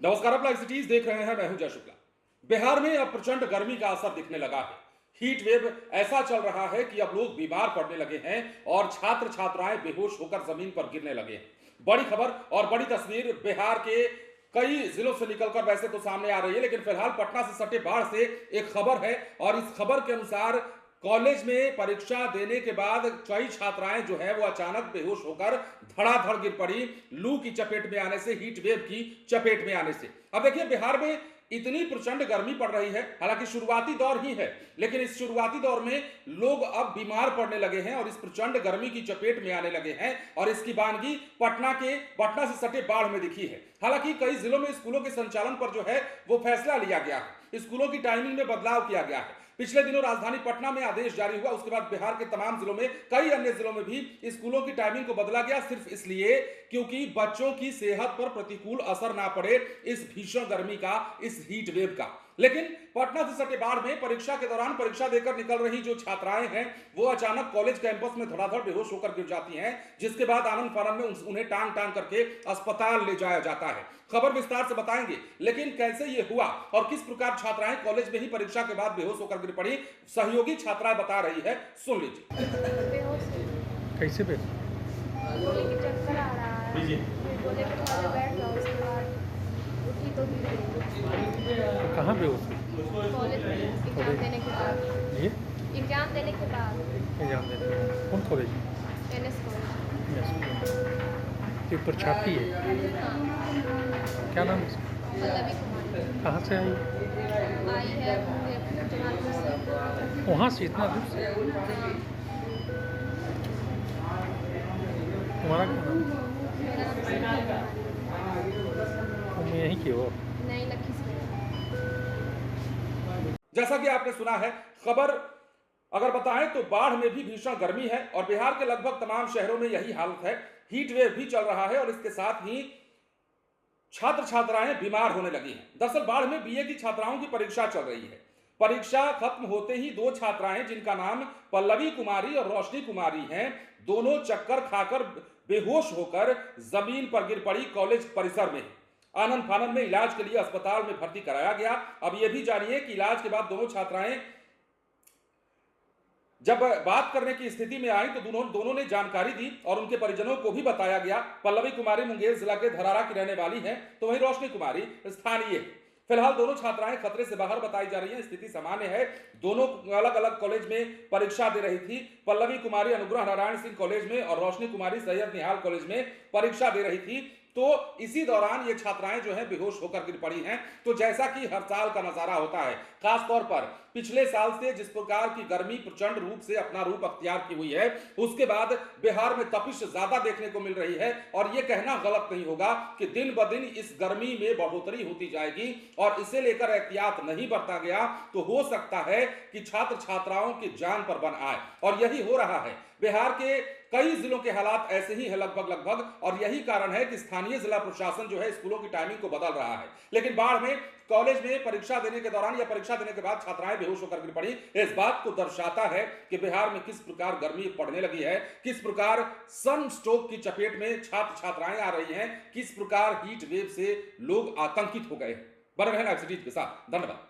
नमस्कार, आप live cities देख रहे हैं। मैं हूं जय शुक्ला। बिहार में अब प्रचंड गर्मी का असर दिखने लगा है। हीट वेव ऐसा चल रहा है कि अब लोग बीमार पड़ने लगे हैं और छात्र छात्राएं बेहोश होकर जमीन पर गिरने लगे हैं। बड़ी खबर और बड़ी तस्वीर बिहार के कई जिलों से निकलकर वैसे तो सामने आ रही है, लेकिन फिलहाल पटना से सटे बाढ़ से एक खबर है और इस खबर के अनुसार कॉलेज में परीक्षा देने के बाद कई छात्राएं जो है वो अचानक बेहोश होकर धड़ाधड़ गिर पड़ी, लू की चपेट में आने से, हीट वेव की चपेट में आने से। अब देखिए, बिहार में इतनी प्रचंड गर्मी पड़ रही है, हालांकि शुरुआती दौर ही है, लेकिन इस शुरुआती दौर में लोग अब बीमार पड़ने लगे हैं और इस प्रचंड गर्मी की चपेट में आने लगे हैं और इसकी वानगी पटना से सटे बाढ़ में दिखी है। हालांकि कई जिलों में स्कूलों के संचालन पर जो है वो फैसला लिया गया है, स्कूलों की टाइमिंग में बदलाव किया गया है। पिछले दिनों राजधानी पटना में आदेश जारी हुआ, उसके बाद बिहार के तमाम जिलों में, कई अन्य जिलों में भी स्कूलों की टाइमिंग को बदला गया, सिर्फ इसलिए क्योंकि बच्चों की सेहत पर प्रतिकूल असर ना पड़े इस भीषण गर्मी का, इस हीट वेव का। लेकिन पटना से सटे बाढ़ में परीक्षा के दौरान परीक्षा देकर निकल रही जो छात्राएं हैं वो अचानक कॉलेज कैंपस में धड़ाधड़ बेहोश होकर गिर जाती हैं, जिसके बाद आनंद फानंद में उन्हें टांग टांग करके अस्पताल ले जाया जाता है। खबर विस्तार से बताएंगे, लेकिन कैसे ये हुआ और किस प्रकार छात्राएं कॉलेज में ही परीक्षा के बाद बेहोश होकर गिर पड़ी, सहयोगी छात्राएं बता रही है, सुन लीजिए। कैसे बेहोश? बोले कि चक्कर आ रहा है, फिर बोले कि थोड़ा बैठ जाओ, उसके बाद उठी तो गिर गई। कहाँ बेहोश हुई? कॉलेज में एग्जाम देने के बाद। ये एग्जाम देने के बाद एग्जाम देने के बाद। कौन कॉलेज? NS college. ये ऊपर छाती है, हाँ, क्या नाम है इसका? पल्लवी कुमारी कहाँ से आई? आई है जमालपुर से। वहाँ से इतना दूर से? तुम्हारा क्या नाम? मेरा नाम संध्या कुमारी। तुम यहीं की हो? नहीं, लखीसराय। जैसा कि आपने सुना है, खबर अगर बताएं तो बाढ़ में भी भीषण गर्मी है और बिहार के लगभग तमाम शहरों में यही हालत है। हीट वेव भी चल रहा है और इसके साथ ही छात्र छात्राएं बीमार होने लगी हैं। दरअसल बाढ़ में BA की छात्राओं की परीक्षा चल रही है। परीक्षा खत्म होते ही दो छात्राएं, जिनका नाम पल्लवी कुमारी और रोशनी कुमारी हैं, दोनों चक्कर खाकर बेहोश होकर जमीन पर गिर पड़ी कॉलेज परिसर में। आनंद फानंद में इलाज के लिए अस्पताल में भर्ती कराया गया। अब यह भी जानिए कि इलाज के बाद दोनों छात्राएं जब बात करने की स्थिति में आई तो दोनों ने जानकारी दी और उनके परिजनों को भी बताया गया। पल्लवी कुमारी मुंगेर जिला के धरारा की रहने वाली है, तो वहीं रोशनी कुमारी स्थानीय है। फिलहाल दोनों छात्राएं खतरे से बाहर बताई जा रही हैं, स्थिति सामान्य है। दोनों अलग अलग कॉलेज में परीक्षा दे रही थी। पल्लवी कुमारी अनुग्रह नारायण सिंह कॉलेज में और रोशनी कुमारी सैयद निहाल कॉलेज में परीक्षा दे रही थी। तो इसी दौरान ये छात्राएं जो है बेहोश होकर गिर पड़ी हैं। तो जैसा कि हर साल का नजारा होता है, खास तौर पर पिछले साल से जिस प्रकार की गर्मी प्रचंड रूप से अपना रूप अख्तियार की हुई है, उसके बाद बिहार में तपिश ज्यादा देखने को मिल रही है और यह कहना गलत नहीं होगा कि दिन ब दिन इस गर्मी में बढ़ोतरी होती जाएगी और इसे लेकर एहतियात नहीं बरता गया तो हो सकता है कि छात्र छात्राओं की जान पर बन आए, और यही हो रहा है। बिहार के कई जिलों के हालात ऐसे ही है लगभग, और यही कारण है कि स्थानीय जिला प्रशासन जो है स्कूलों की टाइमिंग को बदल रहा है। लेकिन बाढ़ में कॉलेज में परीक्षा देने के दौरान या परीक्षा देने के बाद छात्राएं बेहोश होकर गिर पड़ी, इस बात को दर्शाता है कि बिहार में किस प्रकार गर्मी पड़ने लगी है, किस प्रकार सन स्ट्रोक की चपेट में छात्र छात्राएं आ रही हैं, किस प्रकार हीट वेव से लोग आतंकित हो गए। बने रहें लाइव सिटीज के साथ। धन्यवाद।